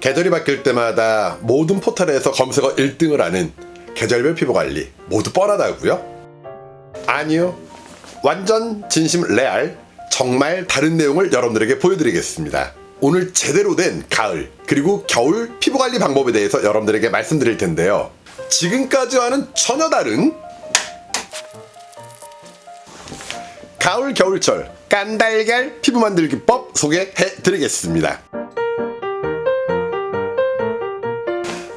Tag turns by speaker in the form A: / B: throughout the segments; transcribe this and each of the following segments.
A: 계절이 바뀔 때마다 모든 포털에서 검색어 1등을 하는 계절별 피부관리 모두 뻔하다고요? 아니요, 완전 진심 레알 정말 다른 내용을 여러분들에게 보여드리겠습니다. 오늘 제대로 된 가을 그리고 겨울 피부관리 방법에 대해서 여러분들에게 말씀드릴 텐데요, 지금까지와는 전혀 다른 가을 겨울철 깐달걀 피부 만들기법 소개해드리겠습니다.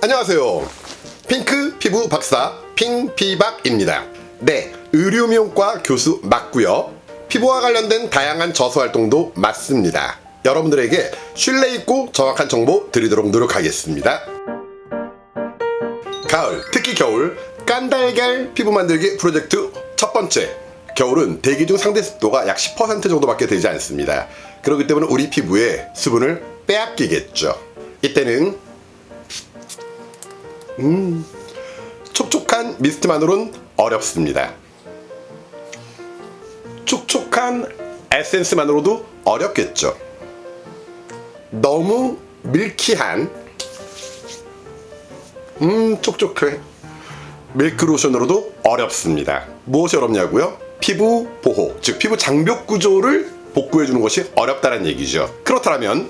A: 안녕하세요, 핑크 피부 박사 핑피박입니다. 네, 의료미용과 교수 맞고요, 피부와 관련된 다양한 저서 활동도 맞습니다. 여러분들에게 신뢰있고 정확한 정보 드리도록 노력하겠습니다. 가을, 특히 겨울 깐달걀 피부 만들기 프로젝트 첫 번째. 겨울은 대기 중 상대 습도가 약 10% 정도밖에 되지 않습니다. 그렇기 때문에 우리 피부에 수분을 빼앗기겠죠. 이때는 촉촉한 미스트만으로는 어렵습니다. 촉촉한 에센스만으로도 어렵겠죠. 너무 밀키한 촉촉해 밀크로션으로도 어렵습니다. 무엇이 어렵냐고요? 피부 보호, 즉 피부 장벽 구조를 복구해주는 것이 어렵다는 얘기죠. 그렇다면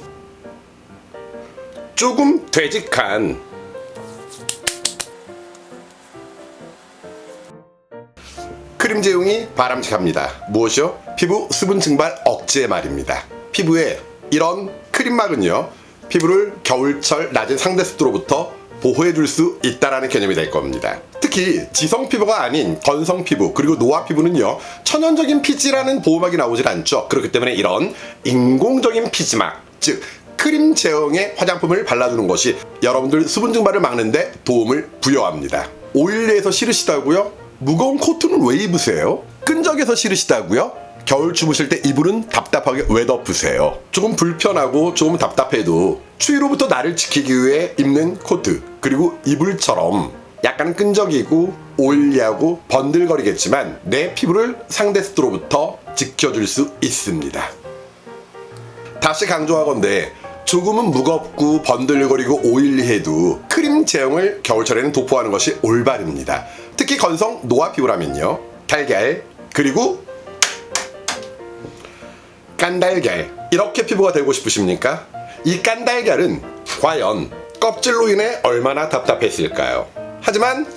A: 조금 되직한 크림 제형이 바람직합니다. 무엇이요? 피부 수분 증발 억제 말입니다. 피부에 이런 크림막은요, 피부를 겨울철 낮은 상대 습도로부터 보호해줄 수 있다라는 개념이 될 겁니다. 특히 지성 피부가 아닌 건성 피부 그리고 노화 피부는요, 천연적인 피지라는 보호막이 나오질 않죠. 그렇기 때문에 이런 인공적인 피지막, 즉 크림 제형의 화장품을 발라주는 것이 여러분들 수분 증발을 막는데 도움을 부여합니다. 오일리에서 싫으시다고요? 무거운 코트는 왜 입으세요? 끈적여서 싫으시다고요? 겨울 주무실 때 이불은 답답하게 왜 덮으세요? 조금 불편하고 조금 답답해도 추위로부터 나를 지키기 위해 입는 코트 그리고 이불처럼 약간 끈적이고 오일리하고 번들거리겠지만 내 피부를 상대 습도로부터 지켜줄 수 있습니다. 다시 강조하건대 조금은 무겁고 번들거리고 오일리해도 크림 제형을 겨울철에는 도포하는 것이 올바릅니다. 특히 건성 노화 피부라면요, 달걀 그리고 깐달걀, 이렇게 피부가 되고 싶으십니까? 이 깐달걀은 과연 껍질로 인해 얼마나 답답했을까요? 하지만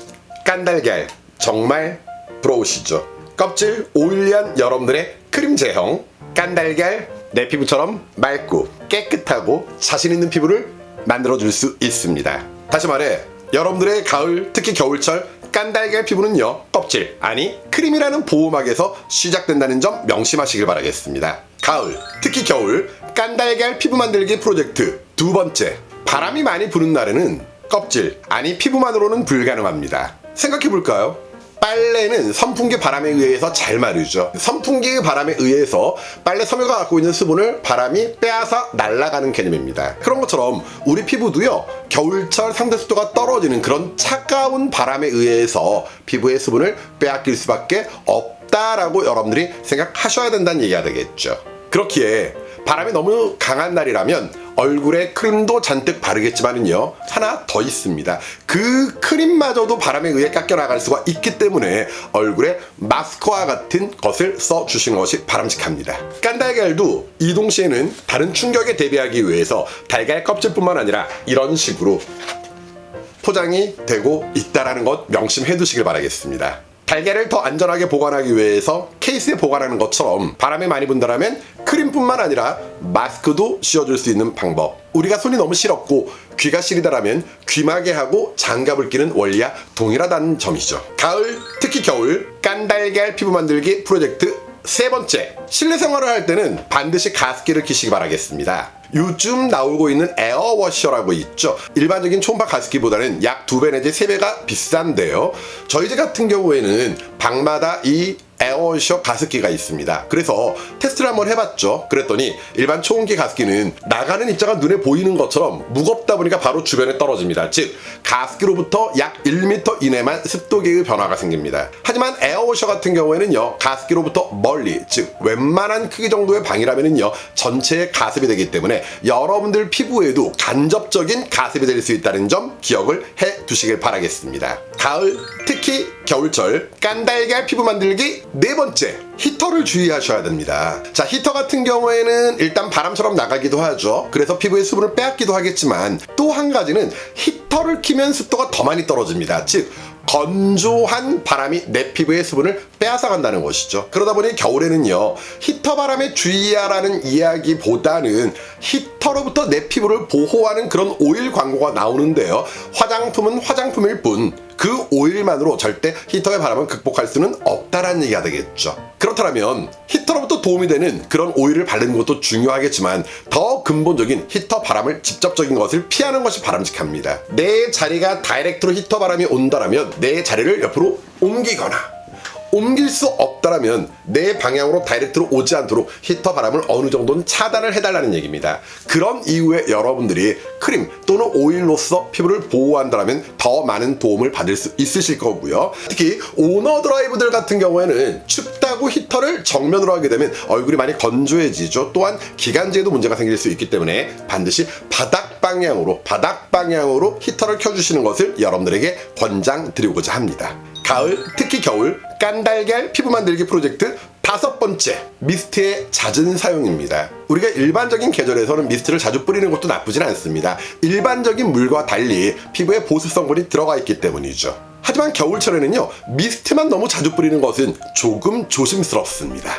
A: 깐달걀 정말 부러우시죠? 껍질 오일리한 여러분들의 크림 제형 깐달걀, 내 피부처럼 맑고 깨끗하고 자신 있는 피부를 만들어줄 수 있습니다. 다시 말해, 여러분들의 가을, 특히 겨울철 깐달걀 피부는요, 껍질, 아니 크림이라는 보호막에서 시작된다는 점 명심하시길 바라겠습니다. 가을, 특히 겨울 깐달걀 피부 만들기 프로젝트 두 번째. 바람이 많이 부는 날에는 껍질, 아니 피부만으로는 불가능합니다. 생각해볼까요? 빨래는 선풍기 바람에 의해서 잘 마르죠. 선풍기의 바람에 의해서 빨래 섬유가 갖고 있는 수분을 바람이 빼앗아 날아가는 개념입니다. 그런 것처럼 우리 피부도요, 겨울철 상대 습도가 떨어지는 그런 차가운 바람에 의해서 피부의 수분을 빼앗길 수밖에 없다라고 여러분들이 생각하셔야 된다는 얘기가 되겠죠. 그렇기에 바람이 너무 강한 날이라면 얼굴에 크림도 잔뜩 바르겠지만은요, 하나 더 있습니다. 그 크림마저도 바람에 의해 깎여나갈 수가 있기 때문에 얼굴에 마스크와 같은 것을 써주시는 것이 바람직합니다. 깐달걀도 이 동시에는 다른 충격에 대비하기 위해서 달걀 껍질뿐만 아니라 이런 식으로 포장이 되고 있다는 것 명심해 두시길 바라겠습니다. 달걀을 더 안전하게 보관하기 위해서 케이스에 보관하는 것처럼 바람이 많이 분다라면 크림뿐만 아니라 마스크도 씌워줄 수 있는 방법. 우리가 손이 너무 시렵고 귀가 시리다라면 귀마개 하고 장갑을 끼는 원리와 동일하다는 점이죠. 가을, 특히 겨울 깐달걀 피부 만들기 프로젝트 세 번째. 실내 생활을 할 때는 반드시 가습기를 끼시기 바라겠습니다. 요즘 나오고 있는 에어워셔라고 있죠. 일반적인 초음파 가습기보다는 약 2배 내지 3배가 비싼데요, 저희 집 같은 경우에는 방마다 이 에어워셔 가습기가 있습니다. 그래서 테스트를 한번 해봤죠. 그랬더니 일반 초온기 가습기는 나가는 입자가 눈에 보이는 것처럼 무겁다 보니까 바로 주변에 떨어집니다. 즉 가습기로부터 약 1m 이내만 습도계의 변화가 생깁니다. 하지만 에어워셔 같은 경우에는요, 가습기로부터 멀리, 즉 웬만한 크기 정도의 방이라면은요 전체에 가습이 되기 때문에 여러분들 피부에도 간접적인 가습이 될 수 있다는 점 기억을 해 두시길 바라겠습니다. 가을, 특히 겨울철 깐달걀 피부 만들기 네 번째, 히터를 주의하셔야 됩니다. 자, 히터 같은 경우에는 일단 바람처럼 나가기도 하죠. 그래서 피부의 수분을 빼앗기도 하겠지만 또 한 가지는 히터를 키면 습도가 더 많이 떨어집니다. 즉 건조한 바람이 내 피부의 수분을 빼앗아 간다는 것이죠. 그러다 보니 겨울에는요, 히터 바람에 주의하라는 이야기보다는 히터로부터 내 피부를 보호하는 그런 오일 광고가 나오는데요, 화장품은 화장품일 뿐 그 오일만으로 절대 히터의 바람을 극복할 수는 없다라는 얘기가 되겠죠. 그렇다면 히터로부터 도움이 되는 그런 오일을 바르는 것도 중요하겠지만 더 근본적인 히터 바람을 직접적인 것을 피하는 것이 바람직합니다. 내 자리가 다이렉트로 히터 바람이 온다라면 내 자리를 옆으로 옮길 수 없다라면 내 방향으로 다이렉트로 오지 않도록 히터 바람을 어느 정도는 차단을 해달라는 얘기입니다. 그런 이후에 여러분들이 크림 또는 오일로서 피부를 보호한다면 더 많은 도움을 받을 수 있으실 거고요. 특히 오너 드라이브들 같은 경우에는 춥다고 히터를 정면으로 하게 되면 얼굴이 많이 건조해지죠. 또한 기관지에도 문제가 생길 수 있기 때문에 반드시 바닥 방향으로 히터를 켜주시는 것을 여러분들에게 권장드리고자 합니다. 가을, 특히 겨울 깐달걀 피부 만들기 프로젝트 다섯 번째, 미스트의 잦은 사용입니다. 우리가 일반적인 계절에서는 미스트를 자주 뿌리는 것도 나쁘진 않습니다. 일반적인 물과 달리 피부에 보습 성분이 들어가 있기 때문이죠. 하지만 겨울철에는요, 미스트만 너무 자주 뿌리는 것은 조금 조심스럽습니다.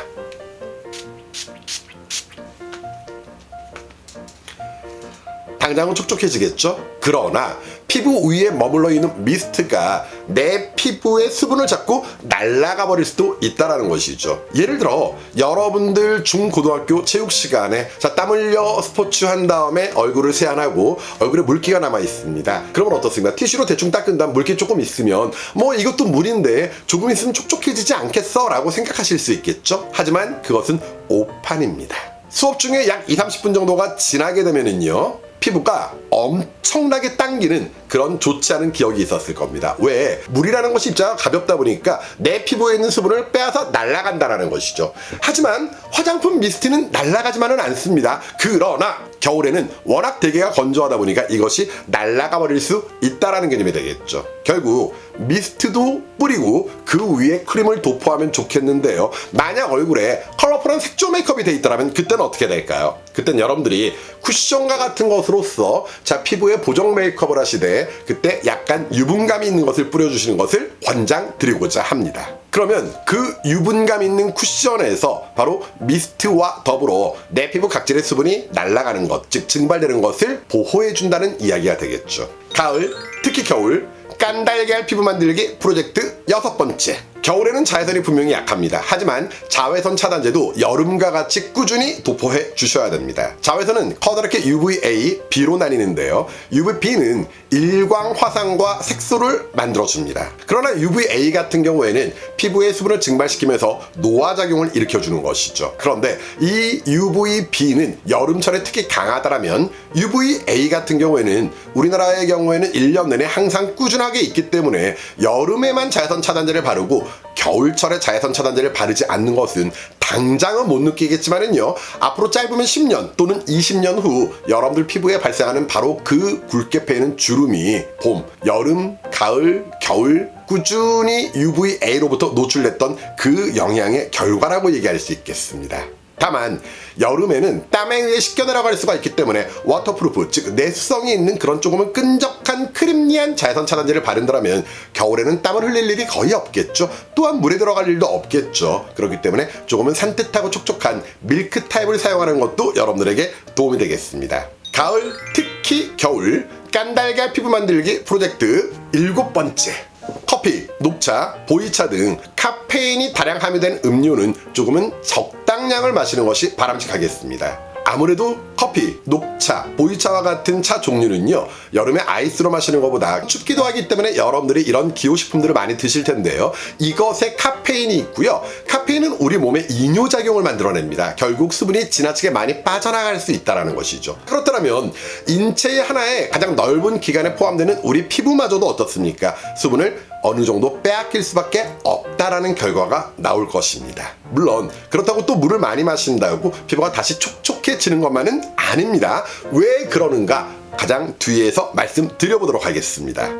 A: 당장은 촉촉해지겠죠? 그러나 피부 위에 머물러 있는 미스트가 내 피부의 수분을 잡고 날아가 버릴 수도 있다는 것이죠. 예를 들어 여러분들 중고등학교 체육 시간에 땀 흘려 스포츠 한 다음에 얼굴을 세안하고 얼굴에 물기가 남아 있습니다. 그러면 어떻습니까? 티슈로 대충 닦은 다음 물기 조금 있으면 뭐 이것도 물인데 조금 있으면 촉촉해지지 않겠어? 라고 생각하실 수 있겠죠? 하지만 그것은 오판입니다. 수업 중에 약 20-30분 정도가 지나게 되면은요, 피부가 엄청나게 당기는 그런 좋지 않은 기억이 있었을 겁니다. 왜? 물이라는 것이 입자가 가볍다 보니까 내 피부에 있는 수분을 빼앗아 날아간다는 것이죠. 하지만 화장품 미스트는 날아가지만은 않습니다. 그러나 겨울에는 워낙 대기가 건조하다 보니까 이것이 날아가 버릴 수 있다는 개념이 되겠죠. 결국 미스트도 뿌리고 그 위에 크림을 도포하면 좋겠는데요, 만약 얼굴에 컬러풀한 색조 메이크업이 돼 있다면 그때는 어떻게 될까요? 그땐 여러분들이 쿠션과 같은 것으로서 피부에 보정 메이크업을 하시되 그때 약간 유분감이 있는 것을 뿌려주시는 것을 권장드리고자 합니다. 그러면 그 유분감 있는 쿠션에서 바로 미스트와 더불어 내 피부 각질의 수분이 날아가는 것, 즉 증발되는 것을 보호해준다는 이야기가 되겠죠. 가을, 특히 겨울 깐달걀 피부 만들기 프로젝트 여섯 번째, 겨울에는 자외선이 분명히 약합니다. 하지만 자외선 차단제도 여름과 같이 꾸준히 도포해 주셔야 됩니다. 자외선은 커다랗게 UVA, B로 나뉘는데요, UVB는 일광 화상과 색소를 만들어줍니다. 그러나 UVA 같은 경우에는 피부의 수분을 증발시키면서 노화작용을 일으켜주는 것이죠. 그런데 이 UVB는 여름철에 특히 강하다면 UVA 같은 경우에는 우리나라의 경우에는 1년 내내 항상 꾸준하게 있기 때문에 여름에만 자외선 차단제를 바르고 겨울철에 자외선 차단제를 바르지 않는 것은 당장은 못 느끼겠지만은요, 앞으로 짧으면 10년 또는 20년 후 여러분들 피부에 발생하는 바로 그 굵게 패이는 주름이 봄, 여름, 가을, 겨울 꾸준히 UVA로부터 노출됐던 그 영향의 결과라고 얘기할 수 있겠습니다. 다만 여름에는 땀에 의해 씻겨 내려갈 수가 있기 때문에 워터프루프, 즉 내수성이 있는 그런 조금은 끈적한 크림리한 자외선 차단제를 바른다면 겨울에는 땀을 흘릴 일이 거의 없겠죠. 또한 물에 들어갈 일도 없겠죠. 그렇기 때문에 조금은 산뜻하고 촉촉한 밀크 타입을 사용하는 것도 여러분들에게 도움이 되겠습니다. 가을, 특히 겨울 깐달걀 피부 만들기 프로젝트 일곱 번째, 커피, 녹차, 보이차 등 카페인이 다량 함유된 음료는 조금은 적당량을 마시는 것이 바람직하겠습니다. 아무래도 커피, 녹차, 보이차와 같은 차 종류는요, 여름에 아이스로 마시는 것보다 춥기도 하기 때문에 여러분들이 이런 기호식품들을 많이 드실 텐데요. 이것에 카페인이 있고요. 카페인은 우리 몸에 이뇨작용을 만들어냅니다. 결국 수분이 지나치게 많이 빠져나갈 수 있다는 것이죠. 그렇다면 인체의 하나의 가장 넓은 기관에 포함되는 우리 피부마저도 어떻습니까? 수분을 어느 정도 빼앗길 수밖에 없다라는 결과가 나올 것입니다. 물론 그렇다고 또 물을 많이 마신다고 피부가 다시 촉촉해지는 것만은 아닙니다. 왜 그러는가? 가장 뒤에서 말씀드려보도록 하겠습니다.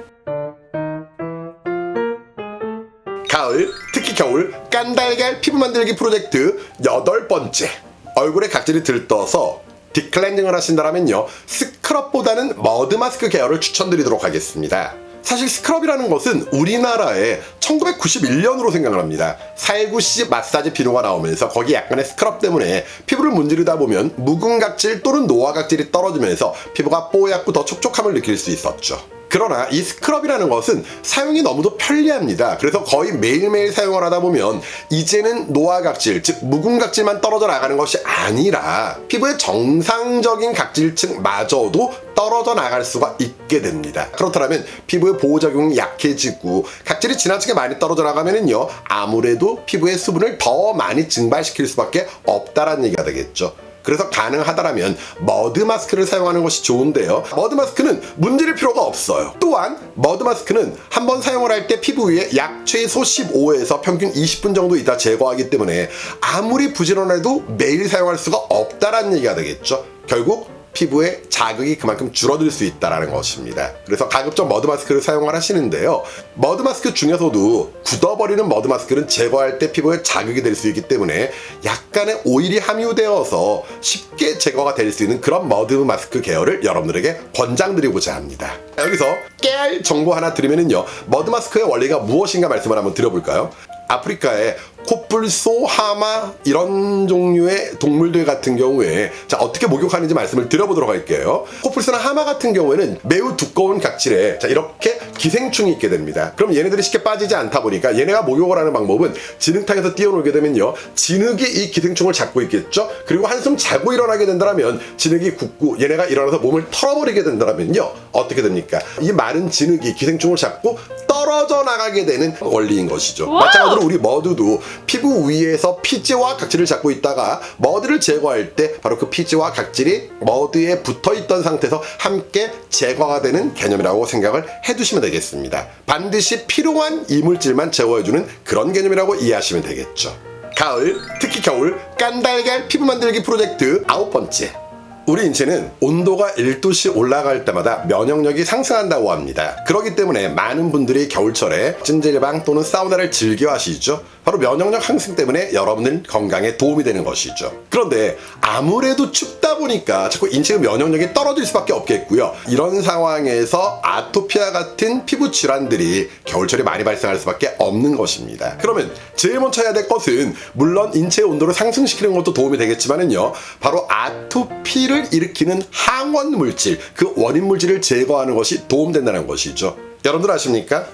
A: 가을, 특히 겨울 깐달걀 피부 만들기 프로젝트 8번째. 얼굴에 각질이 들떠서 딥클렌징을 하신다면요, 스크럽보다는 머드 마스크 계열을 추천드리도록 하겠습니다. 사실 스크럽이라는 것은 우리나라에 1991년으로 생각을 합니다. 살구씨 마사지 비누가 나오면서 거기 약간의 스크럽 때문에 피부를 문지르다 보면 묵은 각질 또는 노화 각질이 떨어지면서 피부가 뽀얗고 더 촉촉함을 느낄 수 있었죠. 그러나 이 스크럽이라는 것은 사용이 너무도 편리합니다. 그래서 거의 매일매일 사용을 하다 보면 이제는 노화각질, 즉 묵은 각질만 떨어져 나가는 것이 아니라 피부의 정상적인 각질층마저도 떨어져 나갈 수가 있게 됩니다. 그렇다면 피부의 보호작용이 약해지고 각질이 지나치게 많이 떨어져 나가면은요, 아무래도 피부의 수분을 더 많이 증발시킬 수밖에 없다라는 얘기가 되겠죠. 그래서 가능하다라면 머드 마스크를 사용하는 것이 좋은데요. 머드 마스크는 문지를 필요가 없어요. 또한 머드 마스크는 한번 사용을 할 때 피부 위에 약 최소 15에서 평균 20분 정도 있다 제거하기 때문에 아무리 부지런해도 매일 사용할 수가 없다라는 얘기가 되겠죠. 결국 피부의 자극이 그만큼 줄어들 수 있다는 것입니다. 그래서 가급적 머드 마스크를 사용을 하시는데요. 머드 마스크 중에서도 굳어버리는 머드 마스크는 제거할 때 피부에 자극이 될 수 있기 때문에 약간의 오일이 함유되어서 쉽게 제거가 될 수 있는 그런 머드 마스크 계열을 여러분들에게 권장드리고자 합니다. 여기서 깨알 정보 하나 드리면요, 머드 마스크의 원리가 무엇인가 말씀을 한번 드려볼까요? 아프리카의 코뿔소, 하마 이런 종류의 동물들 같은 경우에 자, 어떻게 목욕하는지 말씀을 드려보도록 할게요. 코뿔소나 하마 같은 경우에는 매우 두꺼운 각질에 자, 이렇게 기생충이 있게 됩니다. 그럼 얘네들이 쉽게 빠지지 않다 보니까 얘네가 목욕을 하는 방법은 진흙탕에서 뛰어놀게 되면요, 진흙이 이 기생충을 잡고 있겠죠. 그리고 한숨 자고 일어나게 된다면 진흙이 굳고 얘네가 일어나서 몸을 털어버리게 된다면요, 어떻게 됩니까? 이 마른 진흙이 기생충을 잡고 떨어져 나가게 되는 원리인 것이죠. 마찬가지로 우리 머드도 피부 위에서 피지와 각질을 잡고 있다가 머드를 제거할 때 바로 그 피지와 각질이 머드에 붙어있던 상태에서 함께 제거가 되는 개념이라고 생각을 해두시면 되겠습니다. 반드시 필요한 이물질만 제거해주는 그런 개념이라고 이해하시면 되겠죠. 가을, 특히 겨울 깐달걀 피부 만들기 프로젝트 9번째. 우리 인체는 온도가 1도씩 올라갈 때마다 면역력이 상승한다고 합니다. 그렇기 때문에 많은 분들이 겨울철에 찜질방 또는 사우나를 즐겨 하시죠. 바로 면역력 상승 때문에 여러분들 건강에 도움이 되는 것이죠. 그런데 아무래도 춥다 보니까 자꾸 인체의 면역력이 떨어질 수밖에 없겠고요. 이런 상황에서 아토피와 같은 피부 질환들이 겨울철에 많이 발생할 수밖에 없는 것입니다. 그러면 제일 먼저 해야 될 것은 물론 인체의 온도를 상승시키는 것도 도움이 되겠지만은요, 바로 아토피를 일으키는 항원 물질, 그 원인 물질을 제거하는 것이 도움된다는 것이죠. 여러분들 아십니까?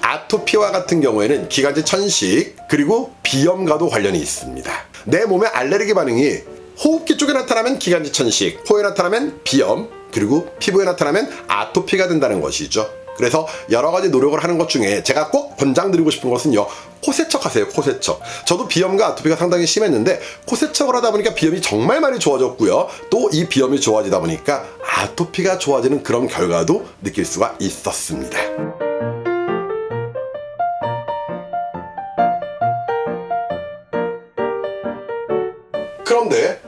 A: 아토피와 같은 경우에는 기관지 천식 그리고 비염과도 관련이 있습니다. 내 몸의 알레르기 반응이 호흡기 쪽에 나타나면 기관지 천식, 코에 나타나면 비염, 그리고 피부에 나타나면 아토피가 된다는 것이죠. 그래서 여러 가지 노력을 하는 것 중에 제가 꼭 권장드리고 싶은 것은요, 코세척 하세요. 코세척. 저도 비염과 아토피가 상당히 심했는데 코세척을 하다 보니까 비염이 정말 많이 좋아졌고요. 또 이 비염이 좋아지다 보니까 아토피가 좋아지는 그런 결과도 느낄 수가 있었습니다. 그런데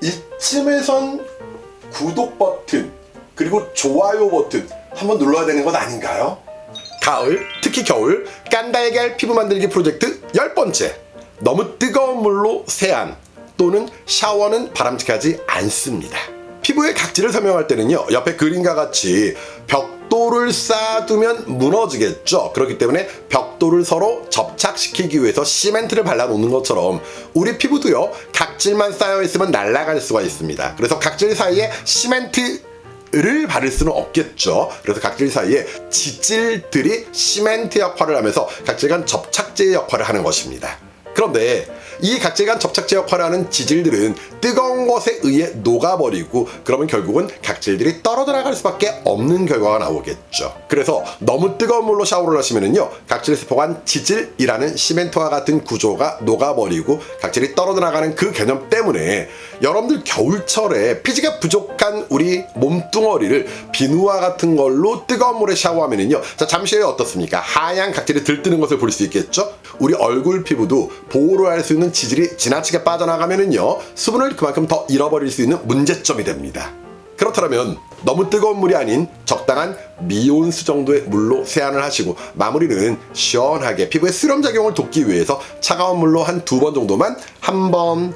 A: 이쯤에선 구독 버튼 그리고 좋아요 버튼 한번 눌러야 되는 것 아닌가요? 가을, 특히 겨울 깐달걀 피부 만들기 프로젝트 10번째. 너무 뜨거운 물로 세안 또는 샤워는 바람직하지 않습니다. 피부의 각질을 설명할 때는요, 옆에 그림과 같이 벽돌을 쌓아두면 무너지겠죠. 그렇기 때문에 벽돌을 서로 접착시키기 위해서 시멘트를 발라놓는 것처럼 우리 피부도요, 각질만 쌓여있으면 날아갈 수가 있습니다. 그래서 각질 사이에 시멘트를 바를 수는 없겠죠. 그래서 각질 사이에 지질들이 시멘트 역할을 하면서 각질 간 접착제 역할을 하는 것입니다. 그런데 이 각질 간 접착제 역할을 하는 지질들은 뜨거운 것에 의해 녹아버리고 그러면 결국은 각질들이 떨어져 나갈 수밖에 없는 결과가 나오겠죠. 그래서 너무 뜨거운 물로 샤워를 하시면은요, 각질을 세포간 지질이라는 시멘트와 같은 구조가 녹아버리고 각질이 떨어져 나가는 그 개념 때문에 여러분들 겨울철에 피지가 부족한 우리 몸뚱어리를 비누와 같은 걸로 뜨거운 물에 샤워하면은요, 자, 잠시 후에 어떻습니까? 하얀 각질이 들뜨는 것을 볼 수 있겠죠? 우리 얼굴 피부도 보호를 할 수 있는 지질이 지나치게 빠져나가면은요, 수분을 그만큼 더 잃어버릴 수 있는 문제점이 됩니다. 그렇다면 너무 뜨거운 물이 아닌 적당한 미온수 정도의 물로 세안을 하시고 마무리는 시원하게 피부의 수렴작용을 돕기 위해서 차가운 물로 한 2번 정도만, 1번,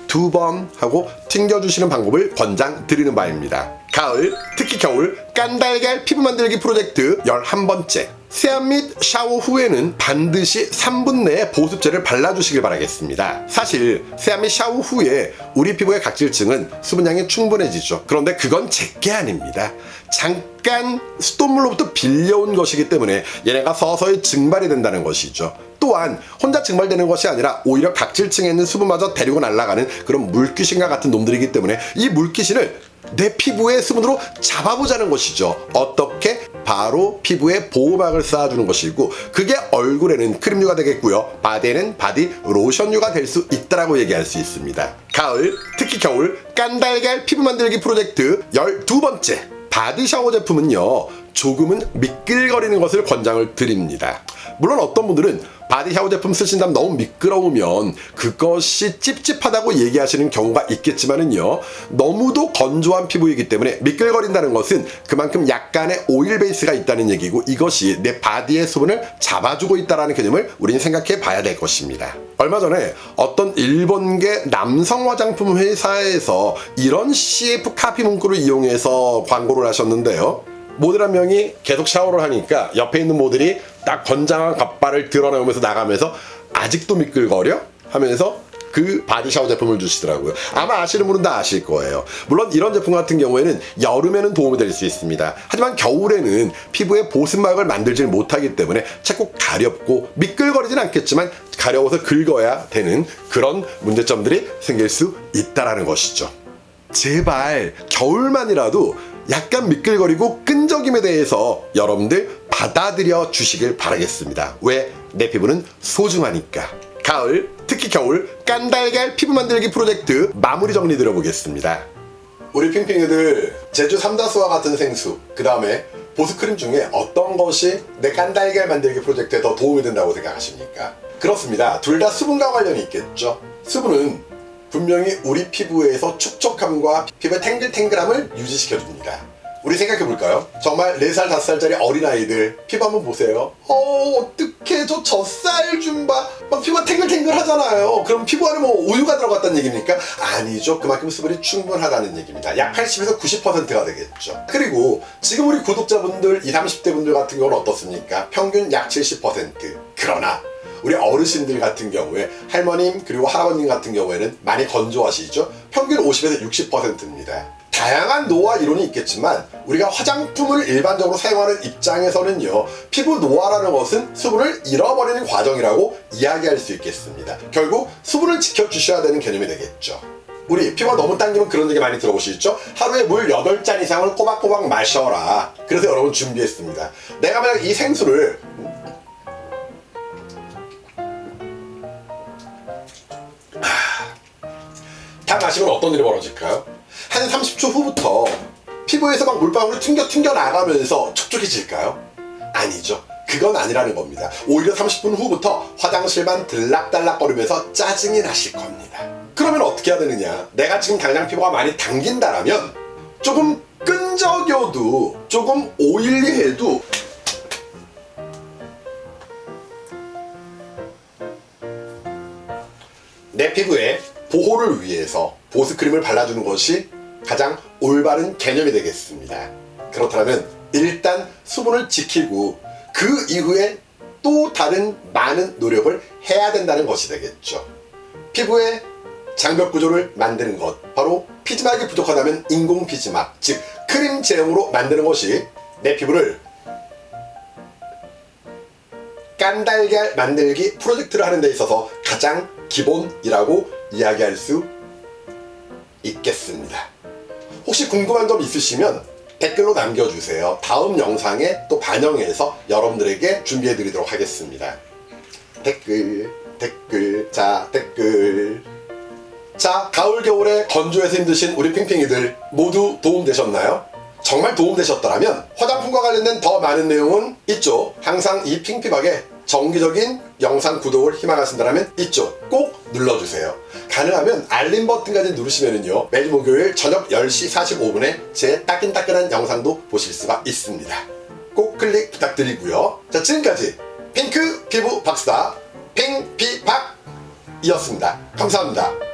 A: 2번 하고 튕겨주시는 방법을 권장드리는 바입니다. 가을, 특히 겨울 깐달걀 피부 만들기 프로젝트 11번째. 세안 및 샤워 후에는 반드시 3분 내에 보습제를 발라주시길 바라겠습니다. 사실 세안 및 샤워 후에 우리 피부의 각질층은 수분량이 충분해지죠. 그런데 그건 제게 아닙니다. 잠깐 수돗물로부터 빌려온 것이기 때문에 얘네가 서서히 증발이 된다는 것이죠. 또한 혼자 증발되는 것이 아니라 오히려 각질층에 있는 수분마저 데리고 날아가는 그런 물귀신과 같은 놈들이기 때문에 이 물귀신을 내 피부의 수분으로 잡아보자는 것이죠. 어떻게? 바로 피부에 보호막을 쌓아주는 것이고, 그게 얼굴에는 크림류가 되겠고요, 바디에는 바디 로션류가 될 수 있다라고 얘기할 수 있습니다. 가을, 특히 겨울 깐달걀 피부 만들기 프로젝트 12번째. 바디 샤워 제품은요, 조금은 미끌거리는 것을 권장을 드립니다. 물론 어떤 분들은 바디 샤워 제품 쓰신 다음 너무 미끄러우면 그것이 찝찝하다고 얘기하시는 경우가 있겠지만은요, 너무도 건조한 피부이기 때문에 미끌거린다는 것은 그만큼 약간의 오일 베이스가 있다는 얘기고, 이것이 내 바디의 수분을 잡아주고 있다는 개념을 우리는 생각해 봐야 될 것입니다. 얼마 전에 어떤 일본계 남성 화장품 회사에서 이런 CF 카피 문구를 이용해서 광고를 하셨는데요, 모델 한 명이 계속 샤워를 하니까 옆에 있는 모델이 딱 건장한 갓발을 드러내면서 나가면서 아직도 미끌거려? 하면서 그 바디 샤워 제품을 주시더라고요. 아마 아시는 분은 다 아실 거예요. 물론 이런 제품 같은 경우에는 여름에는 도움이 될 수 있습니다. 하지만 겨울에는 피부에 보습막을 만들지 못하기 때문에 자꾸 가렵고 미끌거리진 않겠지만 가려워서 긁어야 되는 그런 문제점들이 생길 수 있다라는 것이죠. 제발 겨울만이라도 약간 미끌거리고 끈적임에 대해서 여러분들 받아들여 주시길 바라겠습니다. 왜? 내 피부는 소중하니까. 가을, 특히 겨울 깐달걀 피부 만들기 프로젝트 마무리 정리 들어보겠습니다. 우리 핑핑이들 제주 삼다수와 같은 생수, 그 다음에 보습크림 중에 어떤 것이 내 깐달걀 만들기 프로젝트에 더 도움이 된다고 생각하십니까? 그렇습니다. 둘 다 수분과 관련이 있겠죠. 수분은 분명히 우리 피부에서 촉촉함과 피부의 탱글탱글함을 유지시켜줍니다. 우리 생각해볼까요? 정말 4살, 5살짜리 어린아이들 피부 한번 보세요. 어떡해, 저 젖살 좀 봐. 막 피부가 탱글탱글 하잖아요. 그럼 피부 안에 뭐 우유가 들어갔다는 얘기입니까? 아니죠. 그만큼 수분이 충분하다는 얘기입니다. 약 80에서 90%가 되겠죠. 그리고 지금 우리 구독자분들 20, 30대 분들 같은 경우는 어떻습니까? 평균 약 70%. 그러나 우리 어르신들 같은 경우에 할머님 그리고 할아버님 같은 경우에는 많이 건조하시죠? 평균 50에서 60%입니다. 다양한 노화 이론이 있겠지만 우리가 화장품을 일반적으로 사용하는 입장에서는요, 피부 노화라는 것은 수분을 잃어버리는 과정이라고 이야기할 수 있겠습니다. 결국 수분을 지켜주셔야 되는 개념이 되겠죠. 우리 피부가 너무 당기면 그런 얘기 많이 들어보시죠? 하루에 물 8잔 이상을 꼬박꼬박 마셔라. 그래서 여러분 준비했습니다. 내가 만약 이 생수를 다 마시면 어떤 일이 벌어질까요? 한 30초 후부터 피부에서 막 물방울이 튕겨 나가면서 촉촉해질까요? 아니죠. 그건 아니라는 겁니다. 오히려 30분 후부터 화장실만 들락달락거리면서 짜증이 나실 겁니다. 그러면 어떻게 해야 되느냐? 내가 지금 당장 피부가 많이 당긴다라면 조금 끈적여도 조금 오일리해도 내 피부에 보호를 위해서 보습크림을 발라주는 것이 가장 올바른 개념이 되겠습니다. 그렇다면 일단 수분을 지키고 그 이후에 또 다른 많은 노력을 해야 된다는 것이 되겠죠. 피부의 장벽 구조를 만드는 것, 바로 피지막이 부족하다면 인공 피지막, 즉 크림 제형으로 만드는 것이 내 피부를 깐달걀 만들기 프로젝트를 하는 데 있어서 가장 기본이라고 이야기할 수 있겠습니다. 혹시 궁금한 점 있으시면 댓글로 남겨주세요. 다음 영상에 또 반영해서 여러분들에게 준비해드리도록 하겠습니다. 댓글. 자, 가을 겨울에 건조해서 힘드신 우리 핑핑이들 모두 도움되셨나요? 정말 도움되셨더라면 화장품과 관련된 더 많은 내용은 이쪽, 항상 이 핑피박에 정기적인 영상 구독을 희망하신다면 이쪽 꼭 눌러주세요. 가능하면 알림 버튼까지 누르시면은요, 매주 목요일 저녁 10시 45분에 제 따끈따끈한 영상도 보실 수가 있습니다. 꼭 클릭 부탁드리고요. 자, 지금까지 핑크 피부 박사 핑피박이었습니다. 감사합니다.